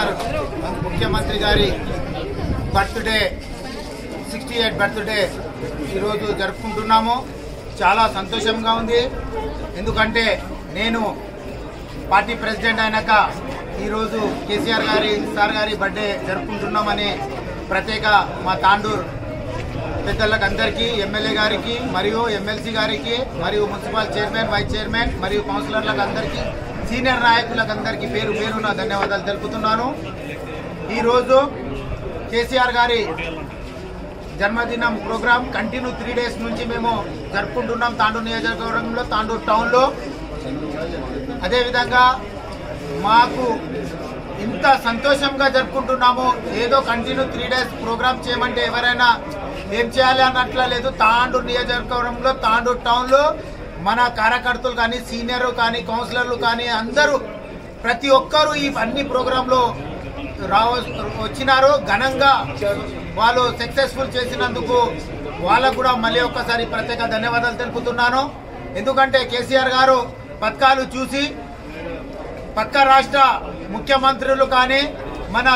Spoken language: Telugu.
కేసీఆర్ ముఖ్యమంత్రి గారి బర్త్డే 68 బర్త్డే ఈరోజు జరుపుకుంటున్నాము. చాలా సంతోషంగా ఉంది. ఎందుకంటే నేను పార్టీ ప్రెసిడెంట్ అయినాక ఈరోజు కేసీఆర్ గారి బర్త్డే జరుపుకుంటున్నామని ప్రత్యేక మా తాండూర్ పెద్దలకు అందరికీ, ఎమ్మెల్యే గారికి మరియు ఎమ్మెల్సీ గారికి మరియు మున్సిపల్ చైర్మన్, వైస్ చైర్మన్ మరియు కౌన్సిలర్లకు అందరికీ, సీనియర్ నాయకులకు అందరికీ పేరు పేరున ధన్యవాదాలు తెలుపుతున్నాను. ఈరోజు కేసీఆర్ గారి జన్మదినం ప్రోగ్రాం కంటిన్యూ 3 డేస్ నుంచి మేము జరుపుకుంటున్నాం తాండూరు నియోజకవర్గంలో, తాండూరు టౌన్లో. అదేవిధంగా మాకు ఇంత సంతోషంగా జరుపుకుంటున్నాము. ఏదో కంటిన్యూ 3 డేస్ ప్రోగ్రామ్ చేయమంటే ఎవరైనా ఏం చేయాలి అన్నట్లా లేదు. తాండూరు నియోజకవర్గంలో, తాండూరు టౌన్లో మన కార్యకర్తలు కానీ, సీనియర్ కానీ, కౌన్సిలర్లు కానీ అందరూ ప్రతి ఒక్కరూ ఈ అన్ని ప్రోగ్రాంలో వచ్చినారు. ఘనంగా వాళ్ళు సక్సెస్ఫుల్ చేసినందుకు వాళ్ళకు కూడా మళ్ళీ ఒక్కసారి ప్రత్యేక ధన్యవాదాలు తెలుపుతున్నాను. ఎందుకంటే కేసీఆర్ గారు పథకాలు చూసి పక్క రాష్ట్ర ముఖ్యమంత్రులు కానీ మన